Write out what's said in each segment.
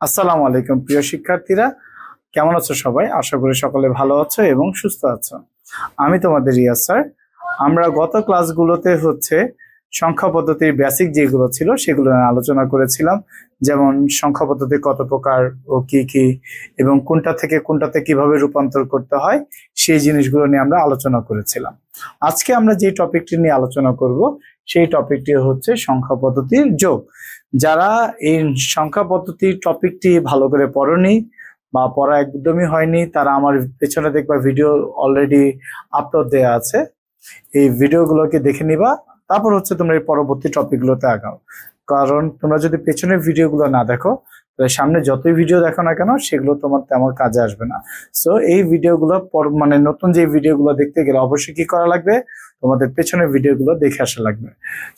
আসসালামু আলাইকুম প্রিয় শিক্ষার্থীরা, কেমন আছো সবাই? আশা করি সকলে ভালো আছো এবং সুস্থ আছো। আমি তোমাদের রিয়াজ স্যার। আমরা গত ক্লাসগুলোতে সংখ্যা পদ্ধতির বেসিক যেগুলো ছিল সেগুলো নিয়ে আলোচনা করেছিলাম, যেমন সংখ্যা পদ্ধতি কত প্রকার ও কি কি এবং কোনটা থেকে কোনটাতে কিভাবে রূপান্তর করতে হয় সেই জিনিসগুলো নিয়ে আমরা আলোচনা করেছিলাম। আজকে আমরা যে টপিকটি নিয়ে আলোচনা করব সেই টপিকটি হচ্ছে সংখ্যা পদ্ধতির যোগ। যারা এই সংখ্যা পদ্ধতির টপিকটি ভালো করে পড়নি বা পড়া একদমই হয়নি, তারা আমার পেছনে দেখবা ভিডিও অলরেডি আপলোড দেওয়া আছে, এই ভিডিওগুলোকে দেখে নিবা। তারপর তোমরা এই পরবর্তী টপিকগুলোতে আগাও। কারণ তোমরা যদি পেছনের ভিডিওগুলো না দেখো, তাহলে সামনে যতই ভিডিও দেখো না কেন সেগুলো তোমার তেমন কাজে আসবে না। সো এই ভিডিওগুলো নতুন যে ভিডিওগুলো দেখতে গেলে অবশ্যই কি করা লাগবে, তোমাদের পেছনের ভিডিওগুলো দেখে আসা লাগবে।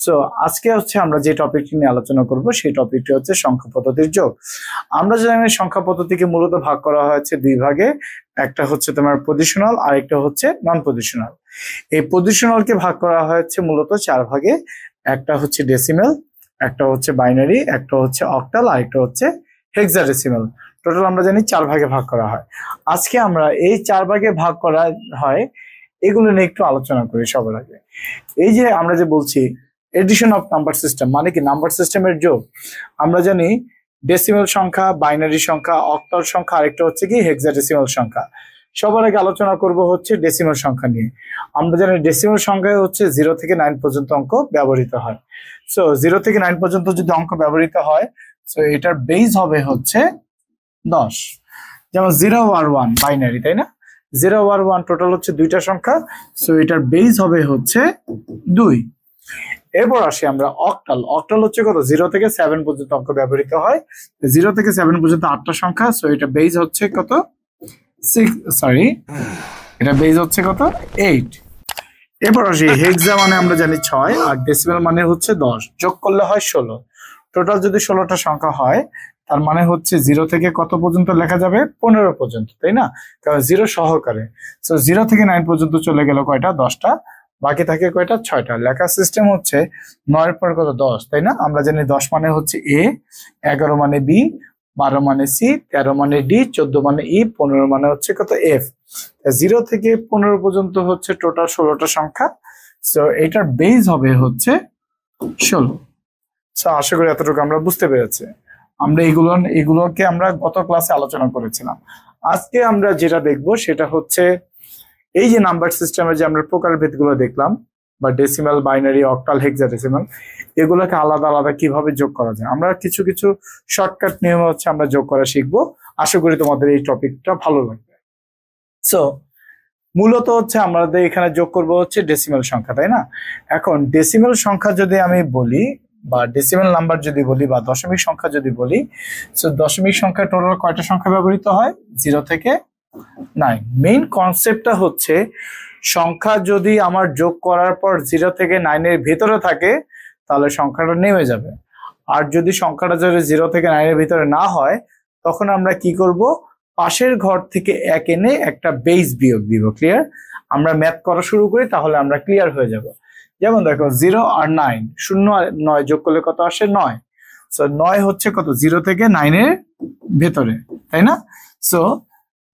সো আজকে আমরা যে টপিকটি নিয়ে আলোচনা করব সেই টপিকটি হচ্ছে সংখ্যা পদ্ধতির যোগ। আমরা জানি সংখ্যা পদ্ধতিকে মূলত ভাগ করা হয়েছে দুই ভাগে, একটা হচ্ছে তোমার পজিশনাল আর একটা হচ্ছে নন পজিশনাল। এই পজিশনালকে ভাগ করা হয়েছে মূলত চার ভাগে, একটা হচ্ছে ডেসিমেল, একটা হচ্ছে বাইনারি, একটা হচ্ছে অক্টাল আর একটা হচ্ছে হেক্সাডেসিমাল। টোটাল আমরা জানি চার ভাগে ভাগ করা হয়। আজকে আমরা এই চার ভাগে ভাগ করা হয় এগুলো নিয়ে একটু আলোচনা করি। সবার আগে এই যে আমরা যে বলছি এডিশন অফ নাম্বার সিস্টেম, মানে কি নাম্বার সিস্টেমের যোগ। আমরা জানি ডেসিমেল সংখ্যা, বাইনারি সংখ্যা, অক্টাল সংখ্যা, আরেকটা হচ্ছে কি হেক্সাডেসিমাল সংখ্যা। সবার আগে আলোচনা করব হচ্ছে ডেসিমেল সংখ্যা নিয়ে। আমরা জানি ডেসিমেল সংখ্যায় হচ্ছে 0 থেকে 9 পর্যন্ত অঙ্ক ব্যবহৃত হয়। সো 0 থেকে 9 পর্যন্ত যদি অঙ্ক ব্যবহৃত হয়, সো এটার বেস হবে হচ্ছে 10। যেমন 0 আর 1 বাইনারি, তাই না? 0 আর 1 টোটাল হচ্ছে দুইটা সংখ্যা, সো এটার বেস হবে হচ্ছে 2। এরপর আসি আমরা অক্টাল। অক্টাল হচ্ছে কত? 0 থেকে 7 পর্যন্ত অঙ্ক ব্যবহৃত হয়। 0 থেকে 7 পর্যন্ত 8টা সংখ্যা, সো এটা বেস হচ্ছে কত? 6, সরি, এটা বেস হচ্ছে কত? 8। এরপর আসি হেক্সা, মানে আমরা জানি 6, আর ডেসিমেল মানে হচ্ছে 10, যোগ করলে হয় 16। টোটাল যদি 16টা সংখ্যা হয়, তার মানে হচ্ছে 0 থেকে কত পর্যন্ত লেখা যাবে? 15 পর্যন্ত, তাই না? কারণ 0 সহকারে। সো 0 থেকে 9 পর্যন্ত চলে গেল কয়টা? 10টা। বাকি থাকে কয়টা? 6টা। লেখার সিস্টেম হচ্ছে 9 এর পর কত? 10, তাই না? আমরা জানি 10 মানে হচ্ছে এ, 11 মানে বি, 12 মানে সি, 13 মানে ডি, 14 মানে ই, 15 মানে হচ্ছে কত? এফ। 0 থেকে 15 পর্যন্ত হচ্ছে টোটাল 16টা সংখ্যা। সো এটার বেস হবে হচ্ছে 16। সো আশা করি এতটুকু আমরা বুঝতে পেরেছি। আমরা এগুলোকে আমরা গত ক্লাসে আলোচনা করেছিলাম। আজকে আমরা যেটা দেখব সেটা হচ্ছে এই যে নাম্বার সিস্টেমের যে আমরা প্রকারভেদ গুলো দেখলাম, বা ডেসিমাল, বাইনারি, অক্টাল, হেক্সাডেসিমাল, এগুলোকে আলাদা আলাদা কিভাবে যোগ করা যায়। আমরা কিছু কিছু শর্টকাট নিয়ম আমরা যোগ করা শিখবো। আশা করি তোমাদের এই টপিকটা ভালো লাগবে। সো মূলত আমাদের এখানে যোগ করব হচ্ছে ডেসিমাল সংখ্যা, তাই না? এখন ডেসিমাল সংখ্যা যদি আমি বলি, বা ডেসিমাল নাম্বার যদি বলি, বা দশমিক সংখ্যা যদি বলি, সো দশমিক সংখ্যা টোটাল কয়টা সংখ্যা ব্যবহৃত হয়? 0 থেকে 9। মেইন কনসেপ্টটা হচ্ছে সংখ্যা যদি আমার যোগ করার পর 0 থেকে 9 এর ভিতরে থাকে, তাহলে সংখ্যাটা নেমে যাবে। আর যদি সংখ্যাটা যদি 0 থেকে 9 এর ভিতরে না হয়, তখন আমরা কি করব? পাশের ঘর থেকে 1 এনে একটা বেস বিয়োগ দিব। ক্লিয়ার? আমরা ম্যাথ করা শুরু করি, তাহলে আমরা ক্লিয়ার হয়ে যাব। যেমন দেখো 0 আর 9, 0 আর 9 যোগ করলে কত আসে? 9। সো 9 হচ্ছে কত? 0 থেকে 9 এর ভেতরে, তাই না? সো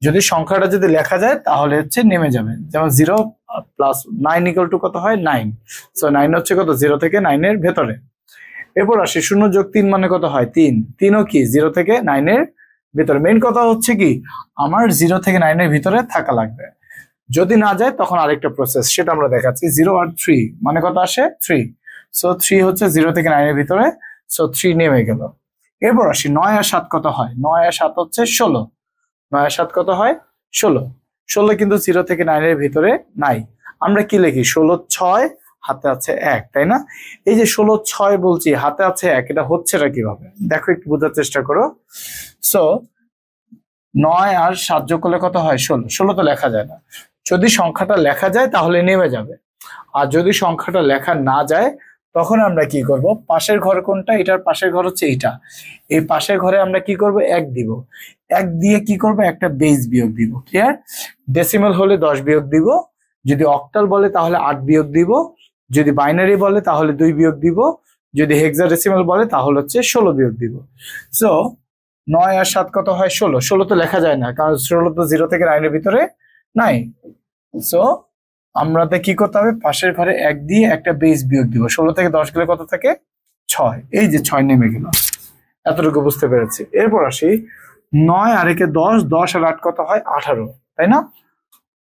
যদি সংখ্যাটা যদি লেখা যায় তাহলে নেমে যাবে। যেমন 0 প্লাস 9 ইকুয়াল টু কত হয়? 9। সো 9 হচ্ছে কত? 0 থেকে 9 এর ভেতরে। এরপর আসে 0 যোগ 3 মানে কত হয়? 3। 3ও কি? 0 থেকে 9 এর ভিতরে। মেইন কথা হচ্ছে কি, আমার 0 থেকে 9 এর ভিতরে থাকা লাগবে। যদি না যায় তখন আরেকটা প্রসেস, সেটা আমরা দেখাচ্ছি। 0 আর 3 মানে কত আসে? 3। সো 3 হচ্ছে 0 থেকে 9 এর ভিতরে, সো 3 নেমে গেল। এরপর আসি 9 আর 7 কত হয়? 9 আর 7 হচ্ছে 16। 9 আর 7 কত হয়? 16। 16 কিন্তু 0 থেকে 9 এর ভিতরে নাই। আমরা কি লিখি? 16 6, হাতে আছে 1, তাই না? এই যে 16 6 বলছি, হাতে আছে 1, এটা হচ্ছেটা কিভাবে? দেখো, একটু বোঝার চেষ্টা করো। সো 9 আর 7 যোগ করলে কত হয়? 16। 16 তো লেখা যায় না। যদি সংখ্যাটা লেখা যায় তাহলে নেমে যাবে, আর যদি সংখ্যাটা লেখা না যায় তখন আমরা কি করব? পাশের ঘর কোনটা? এটার পাশের ঘর হচ্ছে এইটা। এই পাশের ঘরে আমরা কি করব? 1 দিব। 1 দিয়ে কি করব? একটা বেস বিয়োগ দিব। ক্লিয়ার? ডেসিমাল হলে 10 বিয়োগ দিব, যদি অক্টাল বলে তাহলে 8 বিয়োগ দিব, যদি বাইনারি বলে তাহলে 2 বিয়োগ দিব, যদি হেক্সাডেসিমাল বলে তাহলে 16 বিয়োগ দিব। সো 9 আর 7 কত হয় 16, 16 তো লেখা যায় না কারণ 16 তো 0 থেকে 9 এর ভিতরে নাই। সো আমাদের কি করতে হবে, পাশের ঘরে 1 দিয়ে একটা বেস বিয়োগ দিব। 16 থেকে 10 গেলে কত থাকে 6, এই যে 6 নেমে গেল। এতটুকু বুঝতে পেরেছি। এরপর আসি 9 আর 1 10, 10 আর 8 কত হয় 18, তাই না?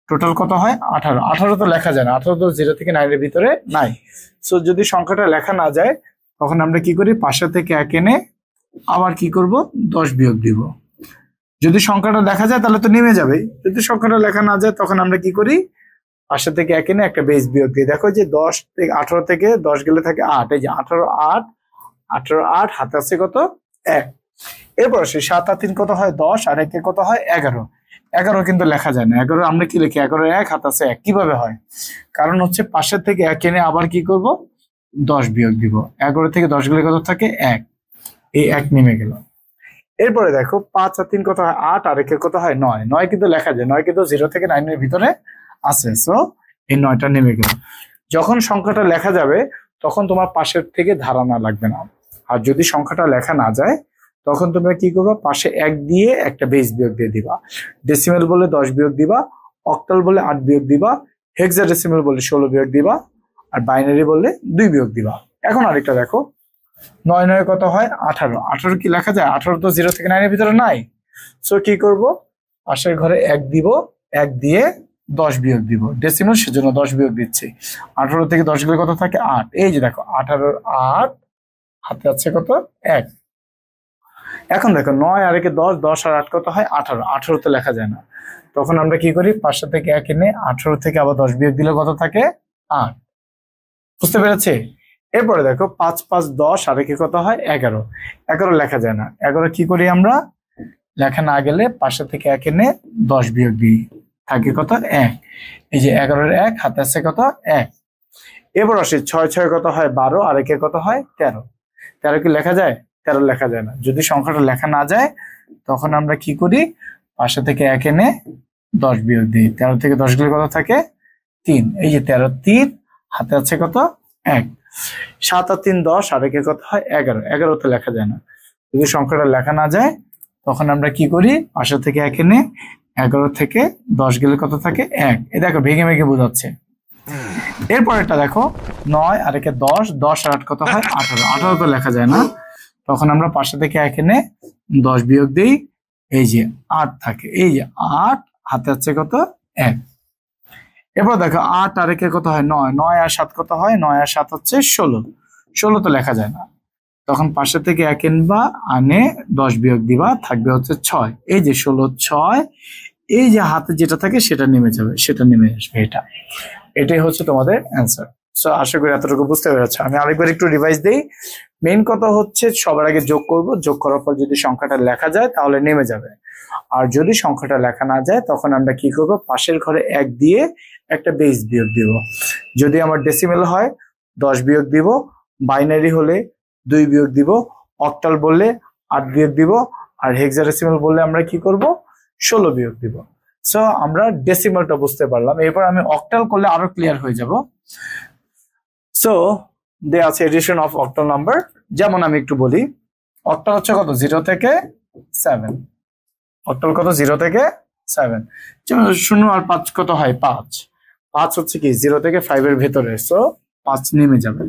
টোটাল কত হয় 18, 18 তো লেখা যায় না, 18 তো 0 থেকে 9 এর ভিতরে নাই। সো যদি সংখ্যাটা লেখা না যায় তখন আমরা কি করি, পাশে থেকে 1 এনে আবার কি করব 10 বিয়োগ দিব। যদি সংখ্যাটা লেখা যায় তাহলে তো নেমে যাবে, যদি সংখ্যাটা লেখা না যায় তখন আমরা কি করি, পাশে থেকে 1 এনে একটা বেস বিয়োগ দিই। দেখো যে 10 থেকে 18 থেকে 10 গেলে থাকে 8, এই যে 18 8, 18 8 হাতে আছে কত 1। এরপর আসি 7 আর 3 কত হয় 10 আর 1 কত হয় 11, 11 কিন্তু লেখা যায় না। 11 আমরা কি লিখি, 11 1 হাতে আছে 1, কিভাবে হয়, কারণ হচ্ছে পাশের থেকে 1 এনে আবার কি করব 10 বিয়োগ দিব। 11 থেকে 10 গেলে কত থাকে 1, এই 1 নেমে গেল। এরপরে দেখো 5 আর 3 কত হয় 8 আর 1 কত হয় 9, 9 কিন্তু লেখা যায়, 9 কিন্তু 0 থেকে 9 এর ভিতরে আছে। সো এই 9টা নেমে গেল। যখন সংখ্যাটা লেখা যাবে তখন তোমার পাশের থেকে ধারণা লাগবে না। আর যদি সংখ্যাটা লেখা না যায় তখন তোমরা কি করবে, পাশে 1 দিয়ে একটা বেস বিয়োগ দিয়ে দিবা। ডেসিমেল বলে 10 বিয়োগ দিবা, অক্টাল বলে 8 বিয়োগ দিবা, হেক্সাডেসিমেল বলে 16 বিয়োগ দিবা, আর বাইনারি বললে 2 বিয়োগ দিবা। এখন আরেকটা দেখো 9 9 কত হয় 18, 18 কি লেখা যায়, 18 তো 0 থেকে 9 এর ভিতরে নাই। সো কি করব, পাশের ঘরে 1 দিব, 1 দিয়ে 10 বিয়োগ দিব। ডেসিমেল সেজন্য 10 বিয়োগ দিচ্ছি। 18 থেকে 10 গেলে কত থাকে 8, এই যে দেখো 18 8 হাতে আছে কত 1। এখন দেখো 9 আর 1 10, 10 আর 8 কত হয় 18, 18 তো লেখা যায় না। তখন আমরা কি করি, পাশে থেকে 1 এনে 18 থেকে আবার 10 বিয়োগ দিলে কত থাকে 8। বুঝতে পেরেছি? এরপরে দেখো 5 5 10 আর 1 কত হয় 11, 11 লেখা যায় না। 11 কি করি আমরা, লেখা না গেলে পাশে থেকে 1 এনে 10 বিয়োগ দিই, থাকে কত 1, এই যে 11 1 হাতে আছে কত 1। এবার আসি 6 6 কত হয় 12 আর 1 কত হয় 13, 13 কি লেখা যায়, 13 লেখা যায় না। যদি সংখ্যাটা লেখা না যায় তখন আমরা কি করি, পাশে থেকে 1 এনে 10 বিয়োগ দিই। 13 থেকে 10 গেলে কত থাকে 3, এই যে 13 3 হাতে আছে কত 1। 7 আর 3 10 আর 1 কত হয় 11, 11 তো লেখা যায় না। যদি সংখ্যাটা লেখা না যায় তখন আমরা কি করি, পাশে থেকে 1 এনে 11 থেকে 10 গেলে কত থাকে 1। এই দেখো ভেঙে ভেঙে বোঝাচ্ছে। এরপরেরটা দেখো 9 আর 1 10, 10 আর 8 কত হয় 18, 18 তো লেখা যায় না। তখন আমরা পাশে থেকে 1 এনে 10 বিয়োগ দিই, এই যে 8 থাকে, এই যে 8 হাতে আছে কত 1। এরপর দেখো 8 আর 1 কত হয় 9, 9 আর 7 কত হয় 9 আর 7 হচ্ছে 16, 16 তো লেখা যায় না। তখন পাশে থেকে 1 এনবা, আনে 10 বিয়োগ দিবা, থাকবে হচ্ছে 6, এই যে 16 6, এই যে হাতে যেটা থাকে সেটা নেমে যাবে, সেটা নেমে আসবে। এটাই হচ্ছে তোমাদের অ্যান্সার। সো আশা করি এতটুকু বুঝতে পেরেছো। আমি আরেকবার একটু রিভাইজ দিই। মেইন কথা হচ্ছে সবার আগে যোগ করব, যোগ করার পর যদি সংখ্যাটা লেখা যায় তাহলে নেমে যাবে। আর যদি সংখ্যাটা লেখা না যায় তখন আমরা কি করব, পাশের ঘরে 1 দিয়ে একটা বেস বিয়োগ দিব। যদি আমার ডেসিমেল হয় 10 বিয়োগ দিব, বাইনারি হলে 2 বিয়োগ দিব, অক্টাল বললে 8 বিয়োগ দিব, আর হেক্সাডেসিমেল বললে আমরা কি করব 16 বিয়োগ দিব। সো আমরা ডেসিমালটা বুঝতে পারলাম। এরপর আমি অক্টাল করলে আরো ক্লিয়ার হয়ে যাব। সো দেয়া আছে এডিশন অফ অক্টাল নাম্বার। যেমন আমি একটু বলি, অক্টাল হচ্ছে কত 0 থেকে 7, অক্টাল কত 0 থেকে 7। 0 আর 5 কত হয় 5, 5 হচ্ছে কি 0 থেকে 5 এর ভেতরে। সো 5 নেমে যাবে,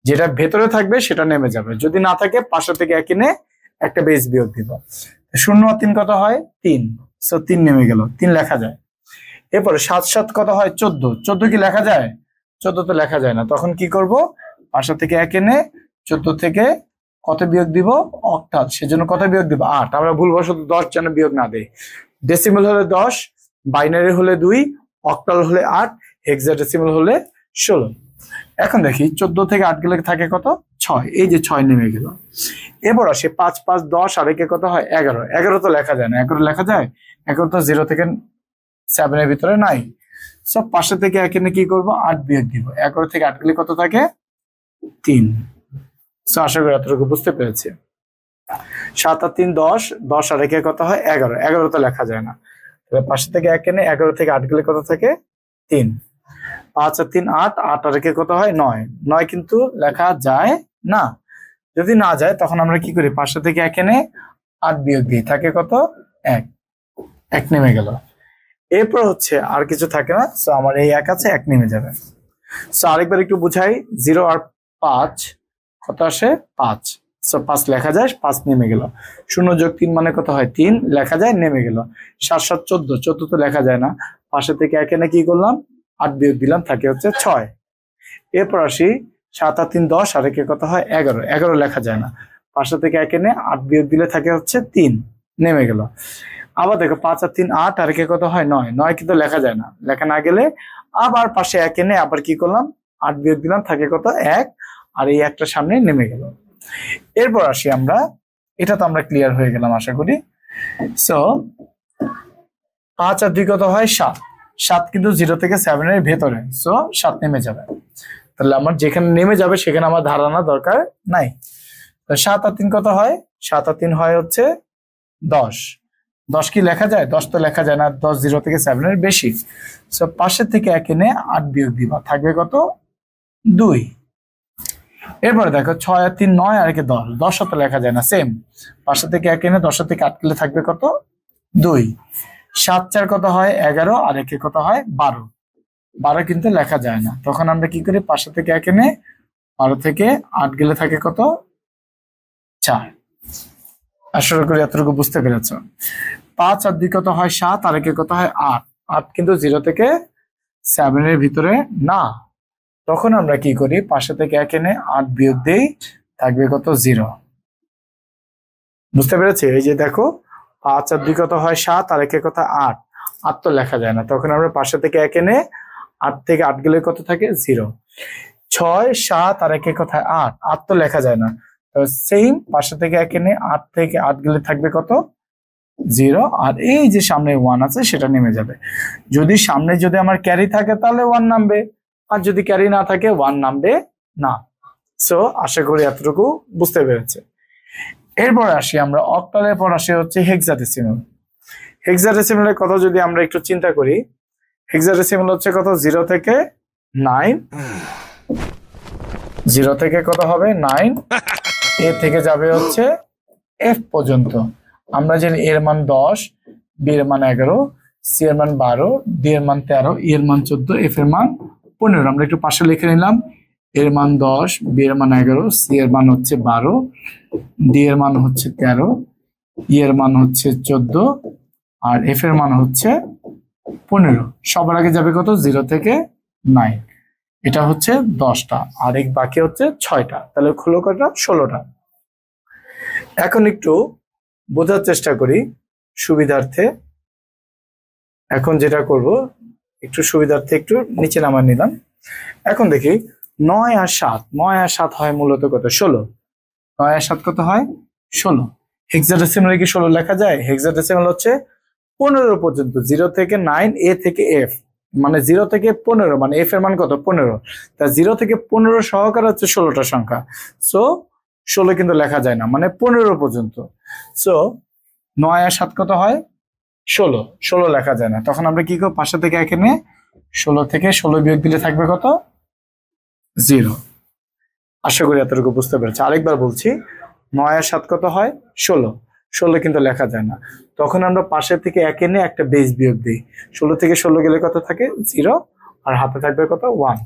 যেটা ভেতরে থাকবে সেটা নেমে যাবে। যদি না থাকে পাশে থেকে 1 এনে একটা বেস বিয়োগ দিব। 0 আর 3 কত হয় 3, সো 3 নেমে গেল, 3 লেখা যায়। এরপরে 7 7 কত হয় 14, 14 কি লেখা যায়, 14 তো লেখা যায় না। তখন কি করব, পাশে থেকে 1 এনে 14 থেকে কত বিয়োগ দিব, অক্টাল, সেজন্য কত বিয়োগ দিব 8। আমরা ভুলবশত 10 যেন বিয়োগ না দেই। ডেসিমেল হলে 10, বাইনারি হলে 2, অক্টাল হলে 8, হেক্সাডেসিমেল হলে 16। এখন দেখি 14 থেকে 8 গেলে থাকে কত 6, এই যে 6 নেমে গেল। এবার আসে 5 5 10 আর 1 কত হয় 11, 11 তো লেখা যায় না। 11 লেখা যায়, 11 তো 0 থেকে 7 এর ভিতরে নাই। সব পাশে থেকে 1 এনে কি করব 8 বিয়োগ দিব। 11 থেকে 8 গেলে কত থাকে 3। সো আশা করি এতটুকু বুঝতে পেরেছি। 7 আর 3 10, 10 আর 1 কত হয় 11, 11 তো লেখা যায় না। তাহলে পাশে থেকে 1 এনে 11 থেকে 8 গেলে কত থাকে 3। 5 আর 3 8, 8 আর 1 কত হয় 9, 9 কিন্তু লেখা যায় না। যদি না যায় তখন আমরা কি করি, পাশে থেকে 1 এনে 8 বিয়োগ দিই, থাকে কত 1, 1 নেমে গেল। এরপর হচ্ছে আর কিছু থাকে না, সো আমার এই 1 আছে, 1 নেমে যাবে। সো আরেকবার একটু বুঝাই, 0 আর 5 কত আসে 5, সো 5 লেখা যায়, 5 নেমে গেল। 0 যোগ 3 মানে কত হয় 3, লেখা যায়, নেমে গেল। 7 7 14, 14 তো লেখা যায় না, পাশে থেকে 1 এনে কি করলাম 8 বিয়োগ দিলাম, থাকে হচ্ছে 6। এরপর আসি 7 আর 3 10, আর একে কত হয় 11, 11 লেখা যায় না, পাশে থেকে 1 এনে 8 বিয়োগ দিলে থাকে হচ্ছে 3, নেমে গেল। আবার দেখো 5 আর 3 8, আর একে কত হয় 9, 9 কিন্তু লেখা যায় না, লেখা না গেলে আবার পাশে 1 এনে আবার কি করলাম 8 বিয়োগ দিলাম, থাকে কত 1, আর এই একটা সামনে নেমে গেল। এরপর আসি আমরা, এটা তো আমরা ক্লিয়ার হয়ে গেলাম আশা করি। সো 5 আর 2 কত হয় 7, 7 কিন্তু 0 থেকে 7 এর ভেতরে, সো 7 নেমে যাবে। তাহলে আমার যেখানে নেমে যাবে সেখানে আমার ধারণা দরকার নাই। 7 আর 3 কত হয়, 7 আর 3 হয় হচ্ছে 10, 10 কি লেখা যায়, 10 তো লেখা যায় না, 10 0 থেকে 7 এর বেশি। সো পাশের থেকে 1 এনে 8 বিয়োগ দিবা, থাকবে কত 2। এরপরে দেখো 6 আর 3 9, আর একে 10, 10 তো লেখা যায় না, সেম, পাশে থেকে 1 এনে 10 থেকে 8 গেলে থাকবে কত 2। 7 4 কত হয় 11, আর একে কত হয় 12, 12 কিন্তু লেখা যায় না, তখন আমরা কি করি পাশে থেকে 1 এনে 12 থেকে 8 গেলে থাকে কত 4। আশা করি এতটুকু বুঝতে পেরেছ। 5 আর 2 কত হয় 7, আর একে কত হয় 8, 8 কিন্তু 0 থেকে 7 এর ভিতরে না, তখন আমরা কি করি পাশে থেকে 1 এনে 8 বিয়োগ দেই, থাকবে কত 0। বুঝতে পেরেছি? এই যে দেখো 5 আর 2 কত হয় 7, আর একে কত 8, 8 তো লেখা যায় না, তখন আমরা পাশে থেকে 1 এনে 8 থেকে 8 গেলে কত থাকে 0। 6 7 আর একে কোথায় 8, 8 তো লেখা যায় না, তো সেম পাশে থেকে 1 এনে 8 থেকে 8 গেলে থাকবে কত 0, আর এই যে সামনে 1 আছে সেটা নেমে যাবে। যদি সামনে যদি আমার ক্যারি থাকে তাহলে 1 নামবে, আর যদি ক্যারি না থাকে 1 নামবে না। সো আশা করি এতটুকু বুঝতে পেরেছে। এরপর আসি আমরা অক্টালের পর আসি হচ্ছে হেক্সাডেসিমাল। হেক্সাডেসিমালের কথা যদি আমরা একটু চিন্তা করি, হেক্সাডেসিমাল হচ্ছে কত 0 থেকে 9, 0 থেকে কত হবে 9, এ থেকে যাবে হচ্ছে এফ পর্যন্ত। আমরা জানি এর মান 10, বি এর মান 11, সি এর মান 12, ডি এর মান 13, ই এর মান 14, এফ এর মান 15। আমরা একটু পাশে লিখে নিলাম, এর মান 10, বি এর মান 11, সি এর মান হচ্ছে 12, ডি এর মান হচ্ছে 13, ই এর মান হচ্ছে 14, আর এফ এর মান হচ্ছে 15। সবার আগে যাবে কত 0 থেকে 9, এটা হচ্ছে 10টা, আর এক বাকি হচ্ছে 6টা, তাহলে হলো কয়টা 16টা। এখন একটু বোঝার চেষ্টা করি সুবিধার্থে। এখন যেটা করব একটু সুবিধার্থে একটু নিচে নামান নিলাম। এখন দেখি 9 আর 7, 9 আর 7 হয় মূলত কত 16, 9 আর 7 কত হয় 16। হেক্সাডেসিমালে কি 16 লেখা যায়? হেক্সাডেসিমাল হচ্ছে 15 পর্যন্ত, 0 থেকে 9, এ থেকে এফ, মানে 0 থেকে 15, মানে এফ এর মান কত 15, তা 0 থেকে 15 সহকারে হচ্ছে 16টা সংখ্যা। সো 16 কিন্তু লেখা যায় না, মানে 15 পর্যন্ত। সো 9 আর 7 কত হয় 16, 16 লেখা যায় না, তখন আমরা কি করব পাশে থেকে এখানে 16 থেকে 16 বিয়োগ দিলে থাকবে কত 0। আশা করি এতটুকু বুঝতে পেরেছি। আরেকবার বলছি, 9 আর 7 কত হয় 16, 16 কিন্তু লেখা যায় না, তখন আমরা পাশে থেকে 1 এনে একটা বেস বিয়োগ দিই, 16 থেকে 16 গেলে কত থাকে 0, আর হাতে থাকবে কত 1।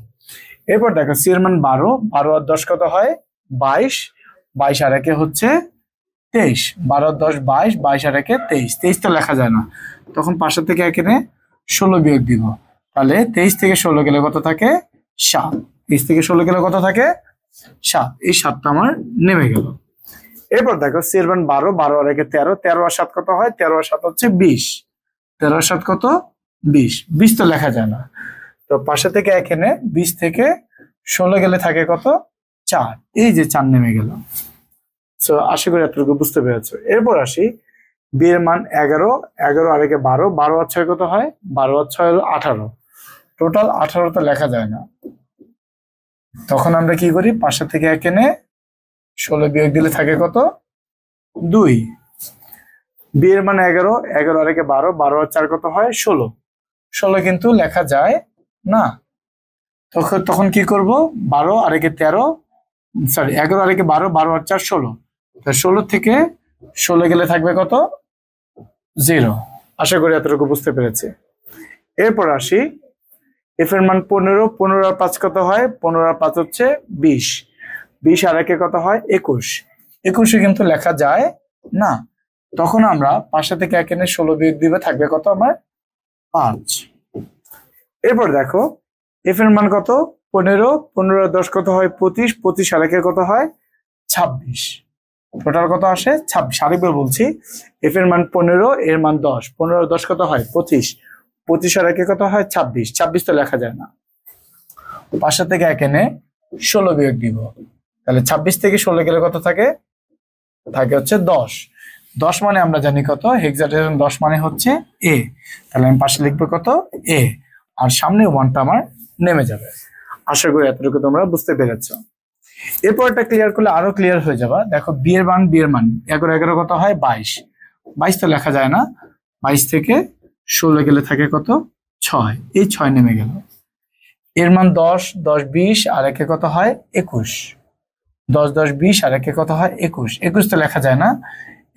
এরপর দেখো সি এর মান 12, 12 আর 10 কত হয় 22, 22 আর একে হচ্ছে 23, 12 আর 10 22, 22 আর একে 23, 23 তো লেখা যায় না, তখন পাশে থেকে 1 এনে 16 বিয়োগ দিব, তাহলে 23 থেকে 16 গেলে কত থাকে 7, 23 থেকে 16 গেলে কত থাকে 7, এই 7টা আমার নেমে গেল। এরপর দেখো সি এর মান 12, 12 আর একে 13, 13 আর 7 কত হয় 13 আর 7 হচ্ছে 20, 13 আর 7 কত 20, 20 তো লেখা যায় না, তো পাশে থেকে এখানে 20 থেকে 16 গেলে থাকে কত 4, এই যে 4 নেমে গেল। সো আশা করি এতটুকু বুঝতে পেরেছো। এরপর আসি বি এর মান 11, 11 আর একে 12, 12 আর 6 কত হয় 12 আর 6 হলো 18, টোটাল 18 তো লেখা যায় না, তখন আমরা কি করি পাশে থেকে এখানে 16 বিয়োগ দিলে থাকে কত 2। বি এর মান 11, 11 আর একে 12, 12 আর 4 কত হয় 16, 16 কিন্তু লেখা যায় না, তখন কি করব 12 আর একে 13, সরি 11 আর একে 12, 12 আর 4 16, 16 থেকে 16 গেলে থাকবে কত 0। আশা করি এতটুকু বুঝতে পেরেছি। এরপর আসি এফ এর মান 15, 15 আর 5 কত হয়, 15 আর 5 হচ্ছে 20, 20 আর 1 কত হয় 21, 21 কিন্তু লেখা যায় না, তখন আমরা 5 থেকে 1 এনে 16 বিয়োগ দিবে, থাকবে কত আমার 5। এরপর দেখো এফ এর মান কত 15, 15 আর 10 কত হয় 25, 25 আর 1 কত হয় 26, টোটাল কত আসে 26। আরেকবার বলছি, এফ এর মান 15, এর মান 10, 15 আর 10 কত হয় 25, 25 আর 1 কত হয় 26, 26 তো লেখা যায় না, 5 থেকে 1 এনে 16 বিয়োগ দিব, তাহলে 26 থেকে 16 গেলে কত থাকে, থাকে হচ্ছে 10, 10 মানে আমরা জানি কত হেক্সাডেসিমাল, 10 মানে হচ্ছে এ, তাহলে আমি পাশে লিখবো কত এ, আর সামনে 1টা আমার নেমে যাবে। আশা করি এতটুকু তোমরা বুঝতে পেরেছো। এরপর এটা ক্লিয়ার করলে আরো ক্লিয়ার হয়ে যাবে। দেখো বি এর মান 11, 11 কত হয় 22, 22 তো লেখা যায় না, 22 থেকে 16 গেলে থাকে কত 6, এই 6 নেমে গেল। এর মান 10, 10, 20 আর 1 কত হয় 21, 10, 10, 20 আর 1 কত হয় 21, 21 তো লেখা যায় না,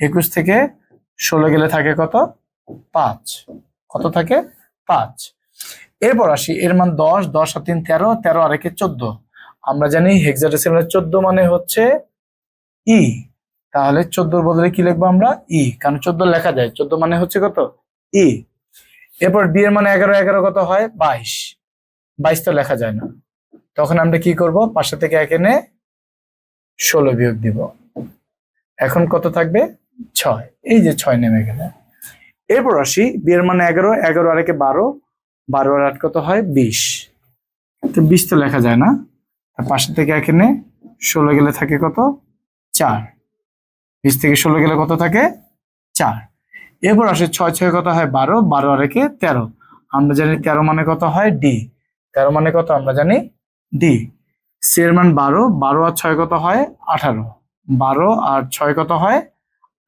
21 থেকে 16 গেলে থাকে কত 5, কত থাকে 5। এরপর আসি এর মান 10, 10 আর 3 13, 13 আর 1 14, আমরা জানি হেক্সাডেসিমালের 14 মানে হচ্ছে ই, তাহলে 14 এর বদলে কি লিখবো আমরা ই, কারণ 14 লেখা যায়, 14 মানে হচ্ছে কত ই। এরপর বি এর মানে 11, 11 কত হয় 22, 22 তো লেখা যায় না, তখন আমরা কি করব 5 থেকে 1 এনে 16 বিয়োগ দিব, এখন কত থাকবে 6, এই যে 6 নেমে গেল। এরপর আসি বি এর মানে 11, 11 আর 1 12, 12 আর 8 কত হয় 20, তো 20 তো লেখা যায় না, 5 থেকে 1 এনে 16 গেলে থাকে কত 4, 20 থেকে 16 গেলে কত থাকে 4। এরপর আসে 6, 6 কত হয় 12, 12 আর 1 13, আমরা জানি 13 মানে কত হয় ডি, 13 মানে কত আমরা জানি ডি। সি এর মান 12, 12 আর 6 কত হয় 18, 12 আর 6 কত হয়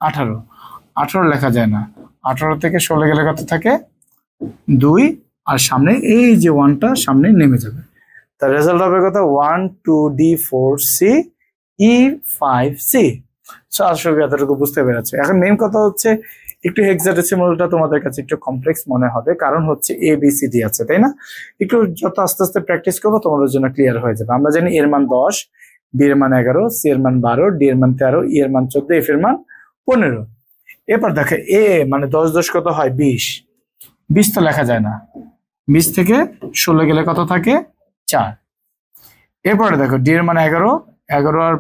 18, 18 লেখা যায় না, 18 থেকে 16 গেলে কত থাকে 2, আর সামনে এই যে 1টা সামনে নেমে যাবে, তার রেজাল্ট হবে কত 1 2 D 4 C E 5 C. So আসলে এতটুকু বুঝতে পেরেছো। এখন মেইন কথা হচ্ছে একটু হেক্সাডেসিমালটা তোমাদের কাছে একটু কমপ্লেক্স মনে হবে, কারণ হচ্ছে এ বি সি ডি আছে, তাই না? একটু যত আস্তে আস্তে প্র্যাকটিস করবো তোমাদের জন্য ক্লিয়ার হয়ে যাবে। আমরা জানি এর মান 10, বি এর মান 11, সি এর মান 12, ডি এর মান 13, ই এর মান 14, এফ এর মান 15। এরপর দেখো এ মানে 10, 10 কত হয় 20, 20 তো লেখা যায় না, 20 থেকে 16 গেলে কত থাকে 4। এরপরে দেখো ডি এর মান 11, 11 আর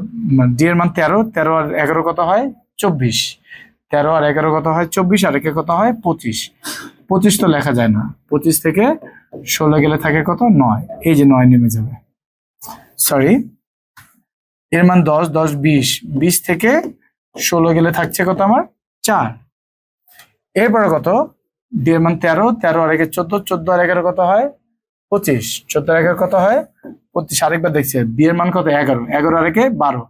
ডি এর মান 13, 13 আর 11 কত হয় 24, 13 আর 11 কত হয় 24, আর 1 কত হয় 25, 25 তো লেখা যায় না, 25 থেকে 16 গেলে থাকে কত 9, এই যে 9 নেমে যাবে। সরি, এর মান 10, 10, 20, 20 থেকে 16 গেলে থাকছে কত আমার 4। এরপরে কত ডি এর মান 13, 13 আর 1 14, 14 আর 11 কত হয় 25, 14 আর 11 কত হয় 25। আরেকবার দেখছি বি এর মান কত 11, 11 আর 1 12,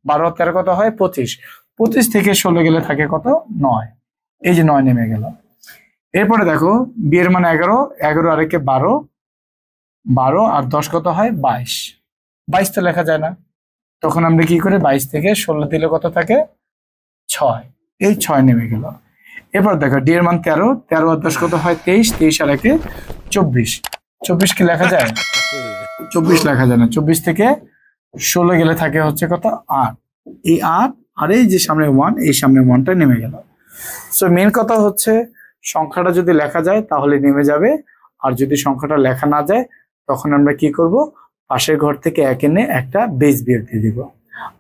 12 আর 13 কত হয় 25, 25 থেকে 16 গেলে থাকে কত 9, এই যে 9 নেমে গেল। এরপরে দেখো বি এর মান 11, 11 আর 1 12, 12 আর 10 কত হয় 22, 22 তো লেখা যায় না, তখন আমরা কি করি 22 থেকে 16 দিলে কত থাকে 6, এই 6 নেমে গেল। এরপর দেখো ডি এর মান 13, 13 আর 10 কত হয় 23, 23 আর 1 24, 24 কি লেখা যায় 24 লেখা যায় না, 24 থেকে 16 গেলে থাকে হচ্ছে কত 8, এই 8 আর এই যে সামনে 1, এই সামনে 1টা নেমে গেল। সো মেন কথা হচ্ছে সংখ্যাটা যদি লেখা যায় তাহলে নেমে যাবে, আর যদি সংখ্যাটা লেখা না যায় তখন আমরা কি করব পাশের ঘর থেকে 1 এনে একটা বেস বিয়োগ দিয়ে দিব।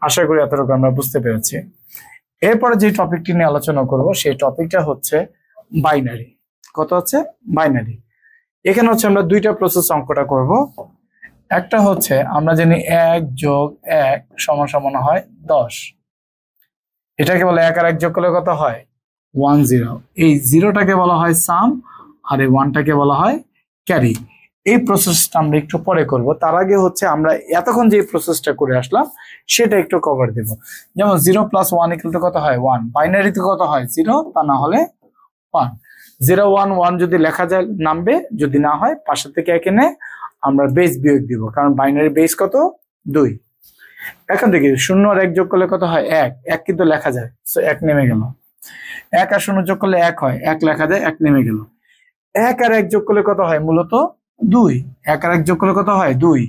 আশা করি এতটুকু আমরা বুঝতে পেরেছি। এরপরে যে টপিকটি নিয়ে আলোচনা করব সেই টপিকটা হচ্ছে বাইনারি। কত হচ্ছে বাইনারি। এখানে হচ্ছে আমরা দুইটা প্রসেস অঙ্কটা করব। একটা হচ্ছে আমরা জানি 1 যোগ 1 সমান সমান হয় 10, এটাকে বলে 1 আর 1 যোগ করলে কত হয় 1 0, এই 0টাকে বলা হয় সাম আর এই 1টাকে বলা হয় ক্যারি। এই প্রসেসটা আমরা একটু পরে করব, তার আগে হচ্ছে আমরা এতক্ষণ যে প্রসেসটা করে আসলাম সেটা একটু কভার দেব। যেমন 0 + 1 = কত হয় 1, বাইনারিতে কত হয় 0, তা না হলে 1, 0 1 1 যদি লেখা যায় নামবে, যদি না হয় পাশের থেকে 1 এনে আমরা বেস বিয়োগ দিব, কারণ বাইনারি বেস কত 2। এখন দেখি 0 আর 1 যোগ করলে কত হয় 1, 1 কিন্তু লেখা যায়, সো 1 নেমে গেল। 1 আর 0 যোগ করলে 1 হয়, 1 লেখা যায়, 1 নেমে গেল। 1 আর 1 যোগ করলে কত হয় মূলত 2, 1 আর 1 যোগ করলে কত হয় 2,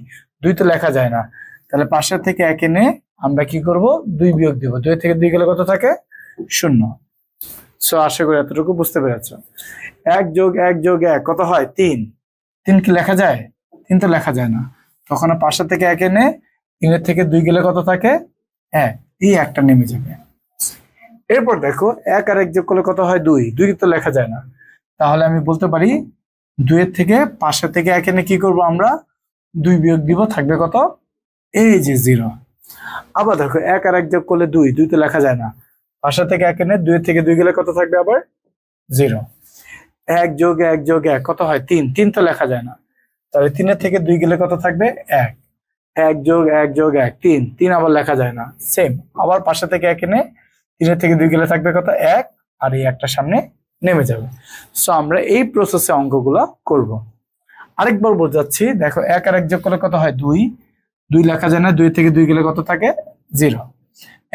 2 তো লেখা যায় না, তাহলে পাশের থেকে 1 এনে আমরা কি করব 2 বিয়োগ দিব, 2 থেকে 2 গেলে কত থাকে 0। সো আশা করি এতটুকু বুঝতে পেরেছো। 1 যোগ 1 যোগ 1 কত হয় 3, 3 কি লেখা যায়, 3 তো লেখা যায় না, তখন পাশের থেকে 1 এনে 3 এর থেকে 2 গেলে কত থাকে 1, এই একটা নেমে যাবে। এরপর দেখো 1 আর 1 যোগ করলে কত হয় 2, 2 তো লেখা যায় না, তাহলে আমি বলতে পারি 2 এর থেকে পাশের থেকে 1 এনে কি করব আমরা 2 বিয়োগ দিব, থাকবে কত এই যে 0। আবার দেখো 1 আর 1 যোগ করলে 2, 2 তো লেখা যায় না, পাশের থেকে 1 এনে 2 এর থেকে 2 গেলে কত থাকবে আবার 0। 1 যোগ 1 যোগ 1 কত হয় 3, 3 তো লেখা যায় না, তাহলে 3 এর থেকে 2 গেলে কত থাকবে 1, 1 যোগ 1 যোগ 1 3, 3 আবার লেখা যায় না, সেম আবার পাশে থেকে 1 এনে 3 এর থেকে 2 গেলে থাকবে কত 1, আর এই একটা সামনে নেমে যাবে। সো আমরা এই প্রসেসে অঙ্কগুলো করব। আরেকবার বোঝাচ্ছি, দেখো 1 আর 1 যোগ করলে কত হয় 2, 2 লেখা যায় না, 2 থেকে 2 গেলে কত থাকে 0।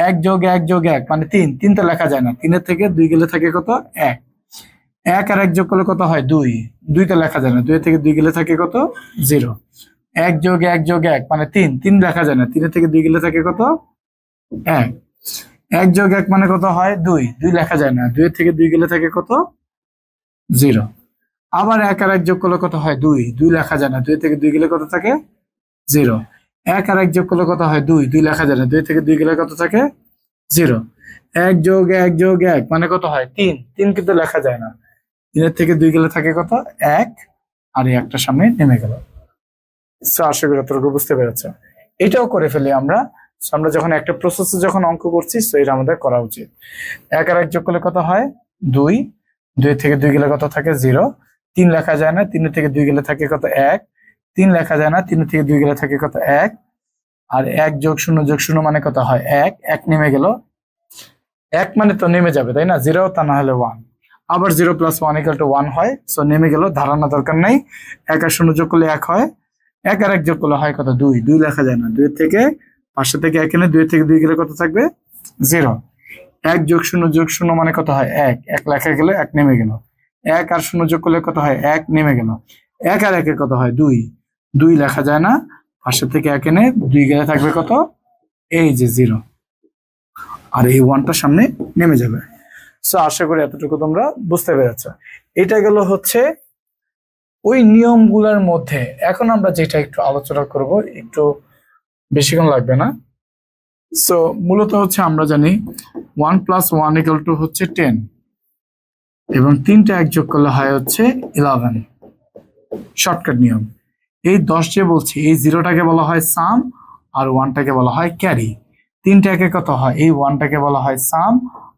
1 যোগ 1 যোগ 1 মানে 3, 3 তো লেখা যায় না, 3 এর থেকে 2 গেলে থাকে কত 1। 1 আর 1 যোগ করলে কত হয় 2, 2 তো লেখা যায় না, 2 থেকে 2 গেলে থাকে কত 0। 1 যোগ 1 যোগ 1 মানে 3, 3 লেখা যায় না, 3 এর থেকে 2 গেলে থাকে কত 1। 1 যোগ 1 মানে কত হয় 2, 2 লেখা যায় না, 2 এর থেকে 2 গেলে থাকে কত 0। আবার 1 আর 1 যোগ করলে কত হয় 2, 2 লেখা যায় না, 2 এর থেকে 2 গেলে কত থাকে 0। 1 আর 1 যোগ করলে কত হয় 2, 2 লেখা যায় না, 2 থেকে 2 গেলে কত থাকে 0। 1 যোগ 1 যোগ 1 মানে কত হয় 3, 3 কিন্তু লেখা যায় না, 3 এর থেকে 2 গেলে থাকে কত 1, আর এই একটা সামনে নেমে গেল। সো আশা করি এতটুকু বুঝতে পেরেছো। এটাও করে ফেলি আমরা। আমরা যখন একটা প্রসেসে যখন অঙ্ক করছি, তো এটা আমাদের করা উচিত। 1 আর 1 যোগ করলে কত হয় 2, 2 থেকে 2 গেলে কত থাকে 0, 3 লেখা যায় না, 3 থেকে 2 গেলে থাকে কত 1, 3 লেখা যায় না, 3 থেকে 2 গেলে থাকে কত 1, আর 1 যোগ 0 যোগ 0 মানে কত হয় 1, 1 নেমে গেল। 1 মানে তো নেমে যাবে তাই না, 0 তা না হলে 1, আবার 0 + 1 = 1 হয়, সো নেমে গেল, ধারণা দরকার নাই। 1 আর 0 যোগ করলে 1 হয়, 1 আর 1 যোগ করলে হয় কত 2, 2 লেখা যায় না, 2 থেকে পাশে থেকে 1 এনে 2 থেকে 2 গেলে কত থাকবে 0। 1 যোগ 0 যোগ 0 মানে কত হয় 1, 1 লেখা গেলে 1 নেমে গেল। 1 আর 0 যোগ করলে কত হয় 1 নেমে গেল। 1 আর 1 এর কত হয় 2, 2 লেখা যায় না, পাশে থেকে 1 এনে 2 গেলে থাকবে কত এই যে 0, আর এই 1টা সামনে নেমে যাবে। সো আশা করি এতটুকু তোমরা বুঝতে পেরেছো। এটা গেল হচ্ছে ওই নিয়মগুলোর মধ্যে। এখন আমরা যেটা একটু আলোচনা করব, একটু বেশিক্ষণ লাগবে না। সো মূলত হচ্ছে আমরা জানি 1 + 1 = হচ্ছে 10, এবং 3টা 1 যোগ করলে হয় হচ্ছে 11, শর্টকাট নিয়ম। এই 10 যে বলছি, এই 0টাকে বলা হয় সাম, আর 1টাকে বলা হয় ক্যারি। 3টাকে কত হয়, এই 1টাকে বলা হয় সাম,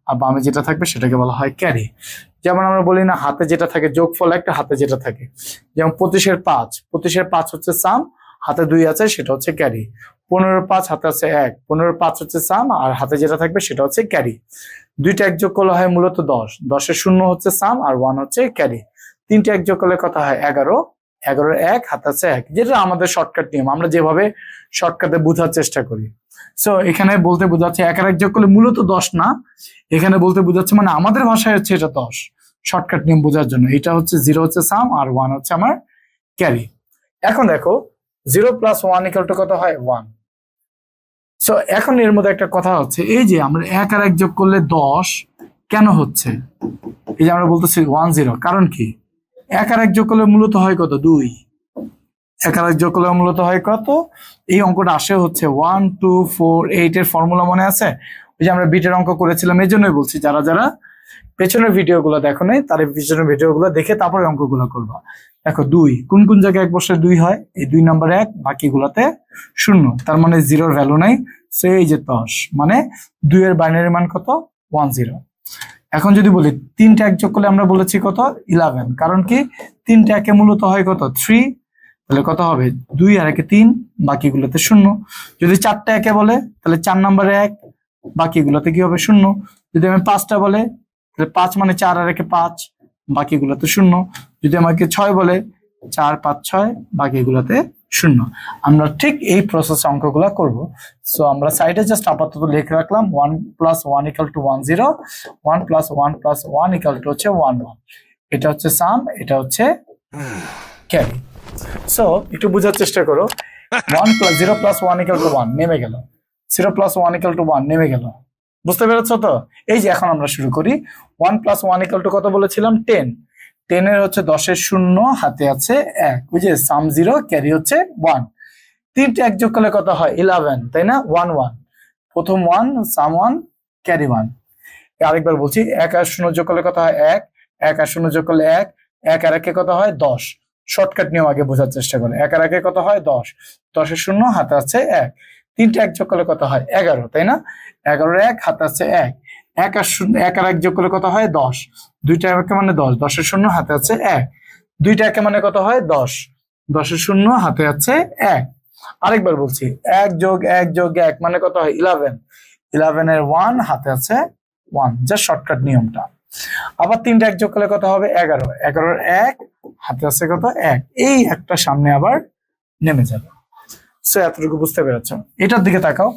আর বামে যেটা থাকবে সেটাকে বলা হয় ক্যারি। যেমন আমরা বলি না হাতে যেটা থাকে যোগফল একটা, হাতে যেটা থাকে, যেমন 25 এর 5, 25 এর 5 হচ্ছে সাম, হাতে 2 আছে সেটা হচ্ছে ক্যারি। 15 এর 5 হাতে আছে 1, 15 এর 5 হচ্ছে সাম, আর হাতে যেটা থাকবে সেটা হচ্ছে ক্যারি। 2টা 1 যোগ করলে হয় মূলত 10, 10 এর 0 হচ্ছে সাম, আর 1 হচ্ছে ক্যারি। 3টা 1 যোগ করলে কত হয় 11, 11 এর 1 হাতে আছে 1, যেটা আমাদের শর্টকাট নিয়ম, আমরা যেভাবে শর্টকাটে বোঝার চেষ্টা করি। সো এখানে বলতে বোঝাচ্ছে 1 আর 1 যোগ করলে মূলত 10 না, এখানে বলতে বোঝাচ্ছে মানে আমাদের ভাষায় হচ্ছে এটা 10, শর্টকাট নিয়ম বোঝার জন্য। এটা হচ্ছে 0 হচ্ছে সাম, আর 1 হচ্ছে আমার ক্যারি। এখন দেখো 0 + 1 = কত হয় 1। সো এখন এর মধ্যে একটা কথা হচ্ছে, এই যে আমরা 1 আর 1 যোগ করলে 10 কেন হচ্ছে, এই যে আমরা বলতেছি 1 0, কারণ কি 1 আর 1 যোগ করলে মূলত হয় কত 2, 1 আর 1 যোগ করলে মূলত হয় কত, এই অঙ্কটা আসে হচ্ছে 1 2 4 8 এর ফর্মুলা মনে আছে, ওই যে আমরা বিটের অঙ্ক করেছিলাম। এই জন্যই বলছি যারা যারা পেছনের ভিডিওগুলো দেখো নাই, তার পিছনের ভিডিওগুলো দেখে তারপরে অঙ্কগুলো করবা। দেখো 2 কোন কোন জায়গায় 1 বসে 2 হয়, এই 2 নম্বর 1, বাকিগুলোতে 0, তার মানে 0 এর ভ্যালু নাই। সো এই যে 10 মানে 2 এর বাইনারি মান কত 1 0। এখন যদি বলি 3টা 1 যোগ করলে আমরা বলেছি কত 11, কারণ কি 3টা 1 মূলত হয় কত 3, তাহলে কত হবে 2 আর 1 3, বাকিগুলোতে 0। যদি 4টা 1 বলে তাহলে 4 নম্বরে 1, বাকিগুলোতে কি হবে 0। যদি আমি 5টা বলে তাহলে 5 মানে 4 আর 1 5, বাকিগুলোতে 0। যদি আমাকে 6 বলে 4 5 6, বাকিগুলোতে শূন্য। আমরা ঠিক এই প্রসেস অঙ্কগুলো করব। সো আমরা সাইডে জাস্ট আপাতত লিখে রাখলাম 1 + 1 = 1 0, 1 + 1 + 1 = হচ্ছে 1 1। এটা হচ্ছে সাম, এটা হচ্ছে ক্যারি। সো একটু বোঝার চেষ্টা করো। 0 + 1 = 1 নেমে গেল, 0 + 1 = 1 নেমে গেল। বুঝতে পেরেছো তো? এই যে এখন আমরা শুরু করি। 1 + 1 = কত বলেছিলাম? 10। 10 এর হচ্ছে 10 এর শূন্য, হাতে আছে 1, ওই যে সাম 0, ক্যারি হচ্ছে 1। তিনটে এক যোগ করলে কত হয়? 11, তাই না? 1 1, প্রথম 1, সাম 1, ক্যারি 1। আরেকবার বলছি, 1 আর 0 যোগ করলে কত হয়? 1, 1 আর 0 যোগ করলে 1, 1 আর 1 কত হয়? 10। শর্টকাট নিয়ম আগে বোঝার চেষ্টা করে। 1 আর 1 কত হয়? 10, 10 এর শূন্য, হাতে আছে 1। তিনটে এক যোগ করলে কত হয়? 11, তাই না? 11 এর 1, হাতে আছে 1। 1 আর 1 যোগ করলে কত হয়? 10। দুইটা একে মানে 10, 10 এর শূন্য, হাতে আছে 1। দুইটা একে মানে কত হয়? 10, 10 এর শূন্য, হাতে আছে 1। আরেকবার বলছি, 1 যোগ 1 যোগ 1 মানে কত হয়? 11। 11 এর 1, হাতে আছে 1, যা শর্টকাট নিয়মটা। আবার তিনটা এক যোগ করলে কত হবে? 11। 11 এর 1, হাতে আছে কত? 1। এই একটা সামনে আবার নেমে যাবে। সো এতটুকু বুঝতে পেরেছো? এটার দিকে তাকাও।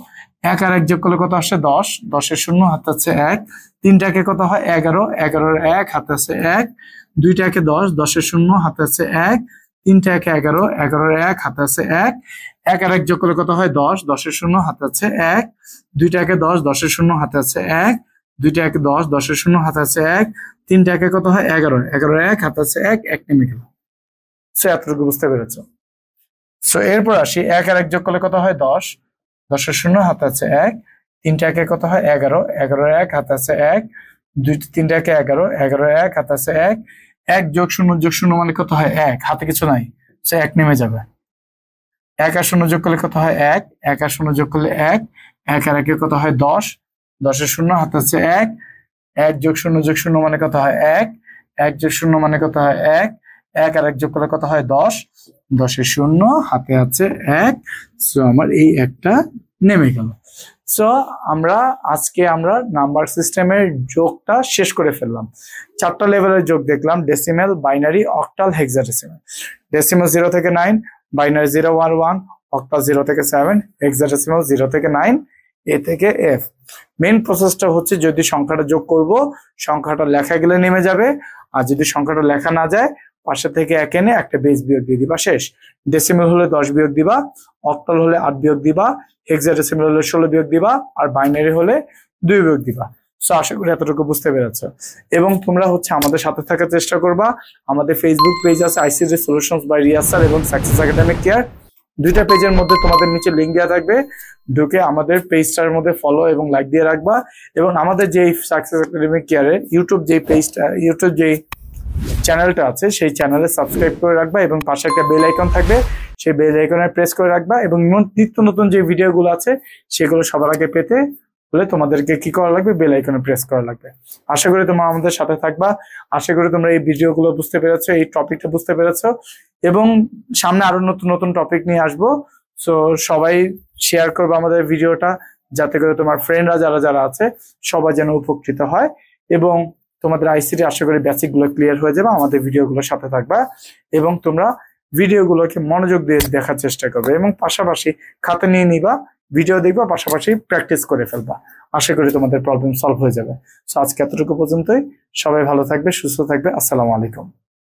1 আর 1 যোগ করলে কত আসে? 10, 10 এর শূন্য, হাতে আছে 1। তিনটাকে কত হয়? 11, 11 এর 1, হাতে আছে 1। দুইটা একে 10, 10 এর শূন্য, হাতে আছে 1। তিনটা একে 11, 11 এর 1, হাতে আছে 1। 1 আর 1 যোগ করলে কত হয়? 10, 10 এর শূন্য, হাতে আছে 1। দুইটা একে 10, 10 এর শূন্য, হাতে আছে 1। দুইটা একে 10, 10 এর শূন্য, হাতে আছে 1। তিনটা একে কত হয়? 11, 11 এর 1, হাতে আছে 1, 1 নেমে গেল। সো এতটুকু বুঝতে পেরেছো? সো এরপর আসি, 1 আর 1 যোগ করলে কত হয়? 10, 10 এর শূন্য, হাতে আছে 1। তিনটা একে কত হয়? 11, 11 এর 1, হাতে আছে 1। তিনটা একে 11, 11 এর 1, হাতে আছে 1। 1 যোগ 0 যোগ 0 মানে কত হয়? 1, হাতে কিছু নাই, সো 1 নেমে যাবে। 1 আর 0 যোগ করলে কত হয়? 1, 1 আর 0 যোগ করলে 1। 1 আর 1 কত হয়? 10, 10 এর শূন্য, হাতে আছে 1। 1 যোগ 0 যোগ 0 মানে কত হয়? 1, 1 যোগ 0 মানে কত হয়? 1। 1 আর 1 যোগ করলে কত হয়? 10, 10 এর শূন্য, হাতে আছে 1। সো আমার এই একটা নেমে গেল। সো আজকে আমরা নাম্বার সিস্টেমের যোগটা শেষ করে ফেললাম। 4টা লেভেলের যোগ দেখলাম: decimal, binary, octal, hexadecimal. Decimal 0 থেকে 9, বাইনারি 0 1 1, অক্টাল 0 থেকে 7, হেক্সাডেসিমেল 0 থেকে 9, এ থেকে এফ। মেন প্রসেসটা হচ্ছে, যদি সংখ্যাটা যোগ করব, সংখ্যাটা লেখা গেলে নেমে যাবে। আর যদি সংখ্যাটা লেখা না যায়, পাশে থেকে 1 এনে একটা বেস বিয়োগ দিয়ে দিবা, শেষ। ডেসিমেল হলে 10 বিয়োগ দিবা, অক্টাল হলে 8 বিয়োগ দিবা, হেক্সাডেসিমেল হলে 16 বিয়োগ দিবা, আর বাইনারি হলে 2 বিয়োগ দিবা। সো আশা করি এতটুকু বুঝতে পেরেছো। এবং তোমরা হচ্ছে আমাদের সাথে থাকার চেষ্টা করবা। আমাদের ফেসবুক পেজ আছে ICT solutions by Riaz sir এবং সাকসেস একাডেমিক কেয়ার। দুইটা পেজের মধ্যে তোমাদের নিচে লিঙ্ক দেওয়া থাকবে, ঢুকে আমাদের পেজটার মধ্যে ফলো এবং লাইক দিয়ে রাখবা। এবং আমাদের যে সাকসেস একাডেমিক কেয়ারের ইউটিউব যে চ্যানেলটা আছে, সেই চ্যানেলে সাবস্ক্রাইব করে রাখবা এবং পাশে একটা বেল আইকন থাকবে, সেই বেল আইকনে প্রেস করে রাখবা। এবং নিত্য নতুন যে ভিডিওগুলো আছে সেগুলো সবার আগে পেতে হলে তোমাদেরকে কি করা লাগবে? বেল আইকনে প্রেস করা লাগবে। আশা করি তোমরা আমাদের সাথে থাকবা। আশা করি তোমরা এই ভিডিওগুলো বুঝতে পেরেছো, এই টপিকটা বুঝতে পেরেছো। এবং সামনে আরো নতুন নতুন টপিক নিয়ে আসবো। সো সবাই শেয়ার করবে আমাদের ভিডিওটা, যাতে করে তোমার ফ্রেন্ডরা যারা আছে সবাই যেন উপকৃত হয়। এবং তোমাদের আইসিটি আশা করি বেসিক গুলো ক্লিয়ার হয়ে যাবে। আমাদের ভিডিওগুলোর সাথে থাকবা এবং তোমরা ভিডিওগুলোকে মনোযোগ দিয়ে দেখার চেষ্টা করবে এবং পাশাপাশি খাতা নিয়ে নিবা, ভিডিও দেখবা, পাশাপাশি প্র্যাকটিস করে ফেলবা। আশা করি তোমাদের প্রবলেম সলভ হয়ে যাবে। সো আজকে এতটুকু পর্যন্তই। সবাই ভালো থাকবে, সুস্থ থাকবে। আসসালামু আলাইকুম।